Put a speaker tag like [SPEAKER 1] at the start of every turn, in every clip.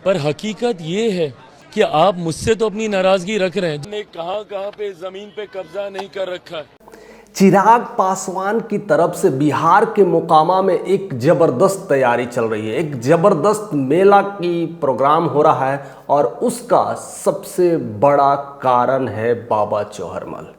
[SPEAKER 1] पर हकीकत ये है कि आप मुझसे तो अपनी नाराजगी रख रहे हैं, कहां कहां पे जमीन पे कब्जा नहीं कर रखा है।
[SPEAKER 2] चिराग पासवान की तरफ से बिहार के मोकामा में एक जबरदस्त तैयारी चल रही है, एक जबरदस्त मेला की प्रोग्राम हो रहा है और उसका सबसे बड़ा कारण है बाबा चौहरमल।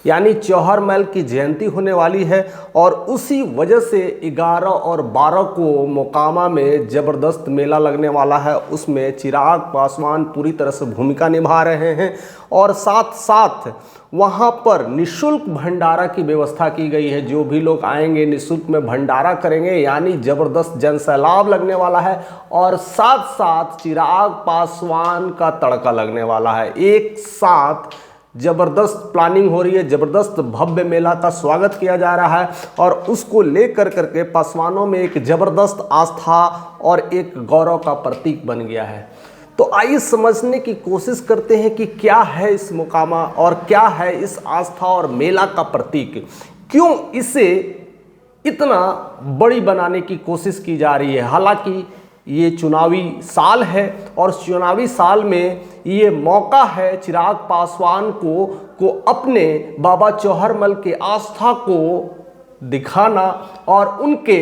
[SPEAKER 2] यानी चौहरमल की जयंती होने वाली है और उसी वजह से 11 और 12 को मोकामा में ज़बरदस्त मेला लगने वाला है। उसमें चिराग पासवान पूरी तरह से भूमिका निभा रहे हैं और साथ साथ वहाँ पर निःशुल्क भंडारा की व्यवस्था की गई है। जो भी लोग आएंगे निःशुल्क में भंडारा करेंगे, यानी ज़बरदस्त जनसैलाब लगने वाला है और साथ साथ चिराग पासवान का तड़का लगने वाला है। एक साथ जबरदस्त प्लानिंग हो रही है, जबरदस्त भव्य मेला का स्वागत किया जा रहा है और उसको लेकर करके पासवानों में एक जबरदस्त आस्था और एक गौरव का प्रतीक बन गया है। तो आइए समझने की कोशिश करते हैं कि क्या है इस मोकामा और क्या है इस आस्था और मेला का प्रतीक, क्यों इसे इतना बड़ी बनाने की कोशिश की जा रही है। हालांकि ये चुनावी साल है और चुनावी साल में ये मौका है चिराग पासवान को अपने बाबा चौहरमल के आस्था को दिखाना और उनके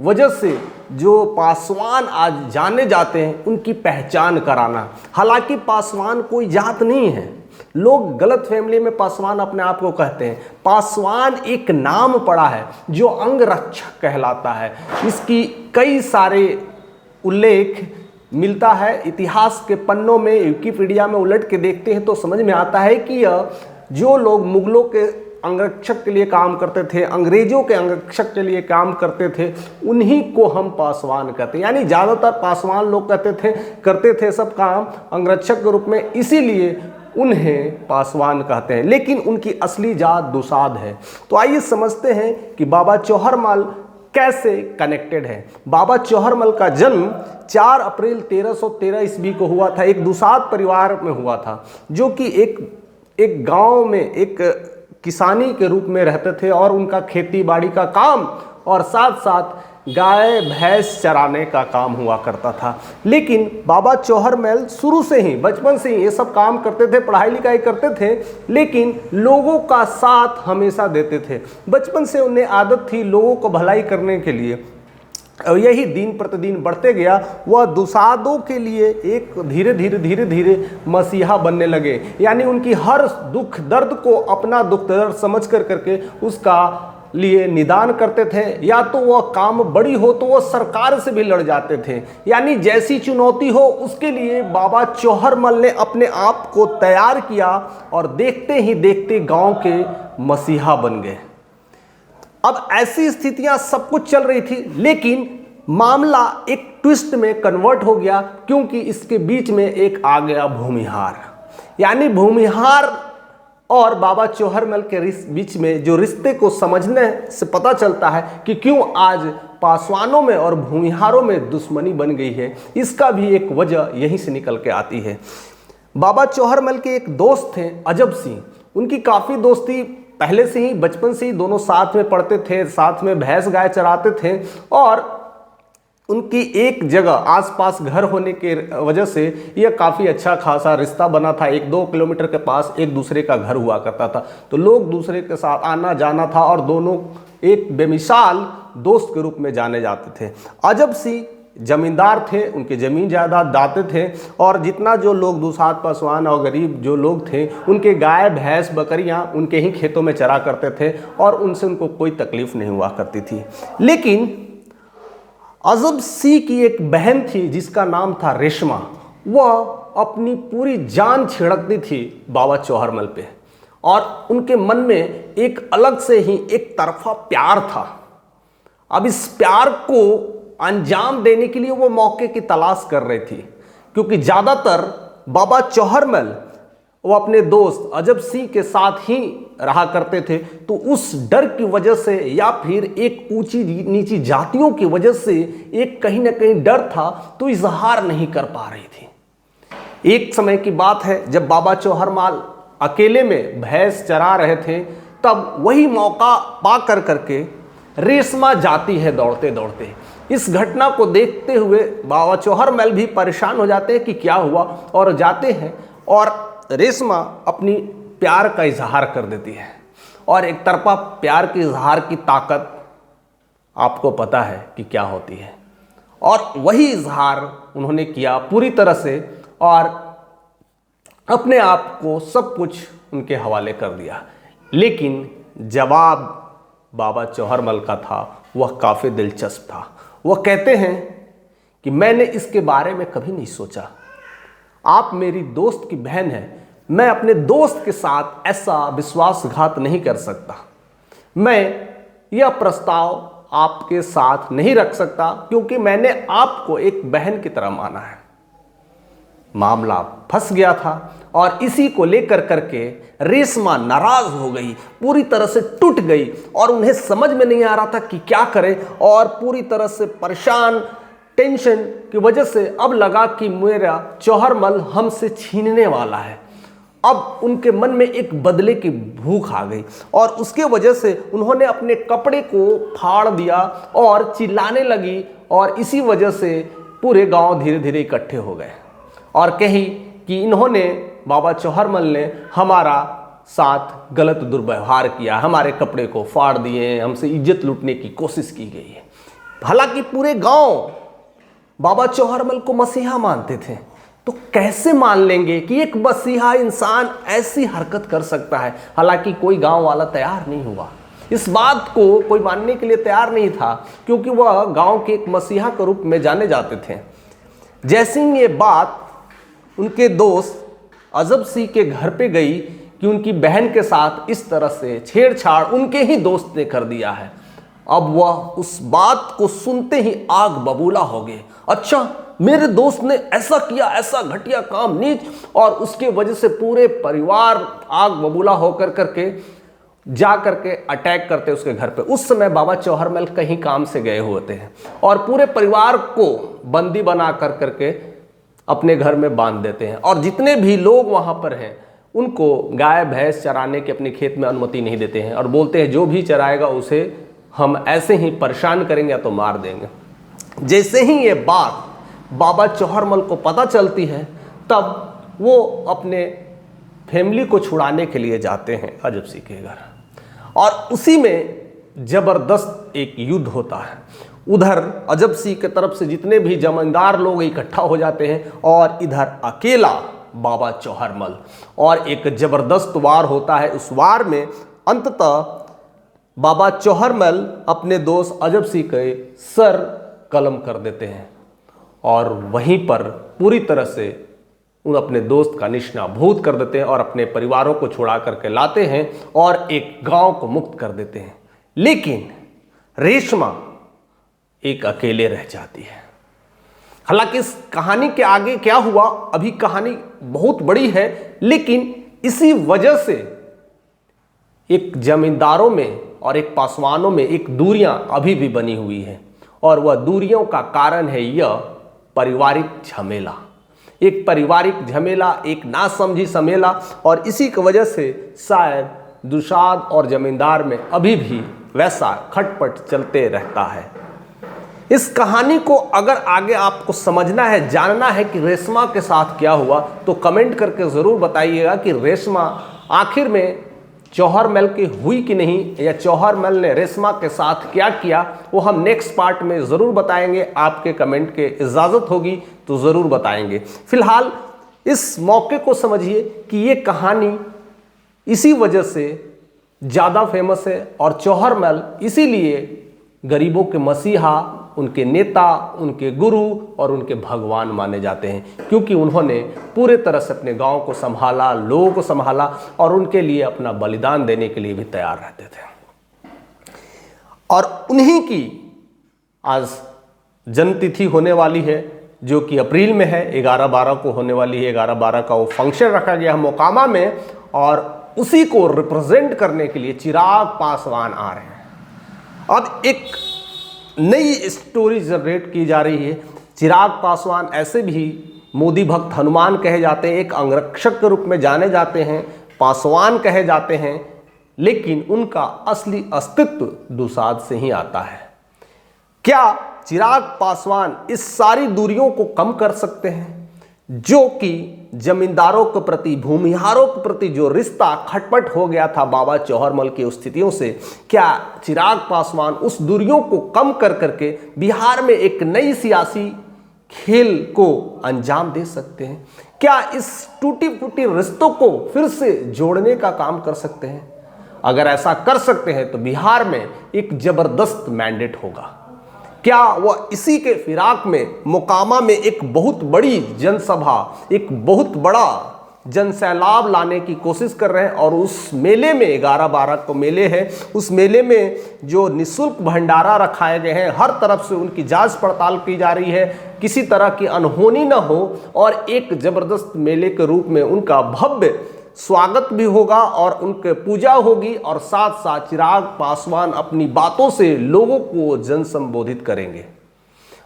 [SPEAKER 2] वजह से जो पासवान आज जाने जाते हैं उनकी पहचान कराना। हालांकि पासवान कोई जात नहीं है, लोग गलत फैमिली में पासवान अपने आप को कहते हैं। पासवान एक नाम पड़ा है जो अंगरक्षक कहलाता है। इसकी कई सारे उल्लेख मिलता है इतिहास के पन्नों में। विकिपीडिया में उलट के देखते हैं तो समझ में आता है कि यह जो लोग मुगलों के अंगरक्षक के लिए काम करते थे, अंग्रेजों के अंगरक्षक के लिए काम करते थे, उन्हीं को हम पासवान कहते हैं। यानी ज़्यादातर पासवान लोग करते थे सब काम अंगरक्षक के रूप में, इसीलिए उन्हें पासवान कहते हैं, लेकिन उनकी असली जात दुसाध है। तो आइए समझते हैं कि बाबा चौहरमल कैसे कनेक्टेड है। बाबा चौहरमल का जन्म 4 अप्रैल 1313 ईस्वी को हुआ था। एक दुसाध परिवार में हुआ था जो कि एक गांव में एक किसानी के रूप में रहते थे और उनका खेती बाड़ी का काम और साथ साथ गाय भैंस चराने का काम हुआ करता था। लेकिन बाबा चौहरमल शुरू से ही बचपन से ही ये सब काम करते थे, पढ़ाई लिखाई करते थे, लेकिन लोगों का साथ हमेशा देते थे। बचपन से उन्हें आदत थी लोगों को भलाई करने के लिए और यही दिन प्रतिदिन बढ़ते गया। वह दुसाधों के लिए एक धीरे धीरे मसीहा बनने लगे। यानी उनकी हर दुख दर्द को अपना दुख दर्द समझ करके उसका लिए निदान करते थे। या तो वह काम बड़ी हो तो वह सरकार से भी लड़ जाते थे। यानी जैसी चुनौती हो उसके लिए बाबा चौहरमल ने अपने आप को तैयार किया और देखते ही देखते गांव के मसीहा बन गए। अब ऐसी स्थितियां सब कुछ चल रही थी, लेकिन मामला एक ट्विस्ट में कन्वर्ट हो गया क्योंकि इसके बीच में एक आ गया भूमिहार। यानी भूमिहार और बाबा चौहरमल के बीच में जो रिश्ते को समझने से पता चलता है कि क्यों आज पासवानों में और भूमिहारों में दुश्मनी बन गई है। इसका भी एक वजह यहीं से निकल के आती है। बाबा चौहरमल के एक दोस्त थे अजब सिंह, उनकी काफ़ी दोस्ती पहले से ही बचपन से ही दोनों साथ में पढ़ते थे, साथ में भैंस गाय चराते थे और उनकी एक जगह आसपास घर होने के वजह से यह काफ़ी अच्छा खासा रिश्ता बना था। 1-2 किलोमीटर के पास एक दूसरे का घर हुआ करता था, तो लोग दूसरे के साथ आना जाना था और दोनों एक बेमिसाल दोस्त के रूप में जाने जाते थे। अजब सिंह जमींदार थे, उनके ज़मीन जायदाद दाते थे और जितना जो लोग दुसाध पासवान और गरीब जो लोग थे उनके गाय भैंस बकरियां उनके ही खेतों में चरा करते थे और उनसे उनको कोई तकलीफ नहीं हुआ करती थी। लेकिन अजब सिंह की एक बहन थी जिसका नाम था रेशमा। वह अपनी पूरी जान छिड़कती थी बाबा चौहरमल पे और उनके मन में एक अलग से ही एक तरफा प्यार था। अब इस प्यार को अंजाम देने के लिए वो मौके की तलाश कर रही थी, क्योंकि ज़्यादातर बाबा चौहरमल वो अपने दोस्त अजब सिंह के साथ ही रहा करते थे। तो उस डर की वजह से या फिर एक ऊंची नीची जातियों की वजह से एक कहीं ना कहीं डर था, तो इजहार नहीं कर पा रही थी। एक समय की बात है जब बाबा चौहरमल अकेले में भैंस चरा रहे थे, तब वही मौका पा करके रेशमा जाती है दौड़ते दौड़ते इस घटना को देखते हुए बाबा चौहरमल भी परेशान हो जाते हैं कि क्या हुआ, और जाते हैं और रेशमा अपनी प्यार का इजहार कर देती है। और एक तरफा प्यार के इजहार की ताकत आपको पता है कि क्या होती है, और वही इजहार उन्होंने किया पूरी तरह से, और अपने आप को सब कुछ उनके हवाले कर दिया। लेकिन जवाब बाबा चौहरमल का था वह काफ़ी दिलचस्प था। वह कहते हैं कि मैंने इसके बारे में कभी नहीं सोचा, आप मेरी दोस्त की बहन हैं, मैं अपने दोस्त के साथ ऐसा विश्वासघात नहीं कर सकता, मैं यह प्रस्ताव आपके साथ नहीं रख सकता क्योंकि मैंने आपको एक बहन की तरह माना है। मामला फंस गया था और इसी को लेकर करके रेशमा नाराज हो गई, पूरी तरह से टूट गई, और उन्हें समझ में नहीं आ रहा था कि क्या करें, और पूरी तरह से परेशान, टेंशन की वजह से अब लगा कि मेरा चौहरमल हमसे छीनने वाला है। अब उनके मन में एक बदले की भूख आ गई, और उसके वजह से उन्होंने अपने कपड़े को फाड़ दिया और चिल्लाने लगी, और इसी वजह से पूरे गांव धीरे धीरे इकट्ठे हो गए और कही कि इन्होंने, बाबा चौहरमल ने हमारा साथ गलत दुर्व्यवहार किया, हमारे कपड़े को फाड़ दिए, हमसे इज्जत लूटने की कोशिश की गई है। हालांकि पूरे गांव बाबा चौहरमल को मसीहा मानते थे, तो कैसे मान लेंगे कि एक मसीहा इंसान ऐसी हरकत कर सकता है। हालांकि कोई गांव वाला तैयार नहीं हुआ, इस बात को कोई मानने के लिए तैयार नहीं था, क्योंकि वह गांव के एक मसीहा के रूप में जाने जाते थे। जैसे ही ये बात उनके दोस्त अजब सिंह के घर पे गई कि उनकी बहन के साथ इस तरह से छेड़छाड़ उनके ही दोस्त ने कर दिया है, अब वह उस बात को सुनते ही आग बबूला हो गए। अच्छा, मेरे दोस्त ने ऐसा किया, ऐसा घटिया काम, नीच, और उसके वजह से पूरे परिवार आग बबूला होकर करके जा करके अटैक करते उसके घर पे। उस समय बाबा चौहरमल कहीं काम से गए होते हैं और पूरे परिवार को बंदी बना कर करके अपने घर में बांध देते हैं, और जितने भी लोग वहाँ पर हैं उनको गाय भैंस चराने की अपने खेत में अनुमति नहीं देते हैं, और बोलते हैं जो भी चराएगा उसे हम ऐसे ही परेशान करेंगे या तो मार देंगे। जैसे ही ये बात बाबा चौहरमल को पता चलती है, तब वो अपने फैमिली को छुड़ाने के लिए जाते हैं अजब सिंह के घर, और उसी में जबरदस्त एक युद्ध होता है। उधर अजब सिंह की तरफ से जितने भी जमींदार लोग इकट्ठा हो जाते हैं, और इधर अकेला बाबा चौहरमल, और एक जबरदस्त वार होता है। उस वार में अंततः बाबा चौहरमल अपने दोस्त अजब सिंह के सर कलम कर देते हैं, और वहीं पर पूरी तरह से उन अपने दोस्त का निशानाभूत कर देते हैं, और अपने परिवारों को छुड़ा करके लाते हैं और एक गांव को मुक्त कर देते हैं। लेकिन रेशमा एक अकेले रह जाती है। हालांकि इस कहानी के आगे क्या हुआ, अभी कहानी बहुत बड़ी है, लेकिन इसी वजह से एक जमींदारों में और एक पासवानों में एक दूरियां अभी भी बनी हुई है, और वह दूरियों का कारण है यह पारिवारिक झमेला, एक पारिवारिक झमेला, एक नासमझी झमेला, और इसी की वजह से शायद दुशाद और जमींदार में अभी भी वैसा खटपट चलते रहता है। इस कहानी को अगर आगे आपको समझना है, जानना है कि रेशमा के साथ क्या हुआ, तो कमेंट करके ज़रूर बताइएगा कि रेशमा आखिर में चौहरमल की हुई कि नहीं, या चौहरमल ने रेशमा के साथ क्या किया, वो हम नेक्स्ट पार्ट में ज़रूर बताएंगे। आपके कमेंट के इजाज़त होगी तो ज़रूर बताएंगे। फिलहाल इस मौके को समझिए कि ये कहानी इसी वजह से ज़्यादा फेमस है, और चौहरमल इसीलिए गरीबों के मसीहा, उनके नेता, उनके गुरु और उनके भगवान माने जाते हैं, क्योंकि उन्होंने पूरे तरह से अपने गांव को संभाला, लोगों को संभाला, और उनके लिए अपना बलिदान देने के लिए भी तैयार रहते थे। और उन्हीं की आज जन्मतिथि होने वाली है, जो कि अप्रैल में है, 11/12 को होने वाली है। 11/12 का वो फंक्शन रखा गया है मोकामा में, और उसी को रिप्रेजेंट करने के लिए चिराग पासवान आ रहे हैं। अब एक नई स्टोरी जनरेट की जा रही है। चिराग पासवान ऐसे भी मोदी भक्त हनुमान कहे जाते हैं, एक अंगरक्षक के रूप में जाने जाते हैं, पासवान कहे जाते हैं, लेकिन उनका असली अस्तित्व दुसाध से ही आता है। क्या चिराग पासवान इस सारी दूरियों को कम कर सकते हैं जो कि जमींदारों के प्रति, भूमिहारों के प्रति जो रिश्ता खटपट हो गया था बाबा चौहरमल की स्थितियों से? क्या चिराग पासवान उस दूरियों को कम कर करके बिहार में एक नई सियासी खेल को अंजाम दे सकते हैं? क्या इस टूटी फूटी रिश्तों को फिर से जोड़ने का काम कर सकते हैं? अगर ऐसा कर सकते हैं तो बिहार में एक जबरदस्त मैंडेट होगा। क्या वह इसी के फिराक में मोकामा में एक बहुत बड़ी जनसभा, एक बहुत बड़ा जनसैलाब लाने की कोशिश कर रहे हैं? और उस मेले में 11-12 को मेले हैं, उस मेले में जो निःशुल्क भंडारा रखाए गए हैं, हर तरफ से उनकी जांच पड़ताल की जा रही है, किसी तरह की अनहोनी न हो और एक जबरदस्त मेले के रूप में उनका भव्य स्वागत भी होगा और उनके पूजा होगी और साथ साथ चिराग पासवान अपनी बातों से लोगों को जन संबोधित करेंगे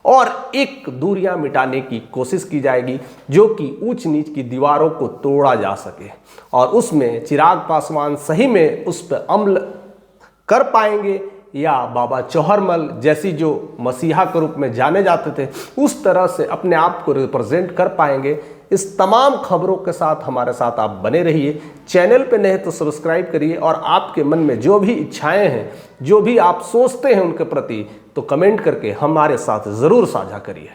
[SPEAKER 2] और एक दूरियां मिटाने की कोशिश की जाएगी जो कि ऊंच नीच की दीवारों को तोड़ा जा सके और उसमें चिराग पासवान सही में उस पर अमल कर पाएंगे या बाबा चौहरमल जैसी जो मसीहा के रूप में जाने जाते थे उस तरह से अपने आप को रिप्रेजेंट कर पाएंगे। इस तमाम खबरों के साथ हमारे साथ आप बने रहिए। चैनल पे नए तो सब्सक्राइब करिए और आपके मन में जो भी इच्छाएं हैं, जो भी आप सोचते हैं उनके प्रति, तो कमेंट करके हमारे साथ ज़रूर साझा करिए।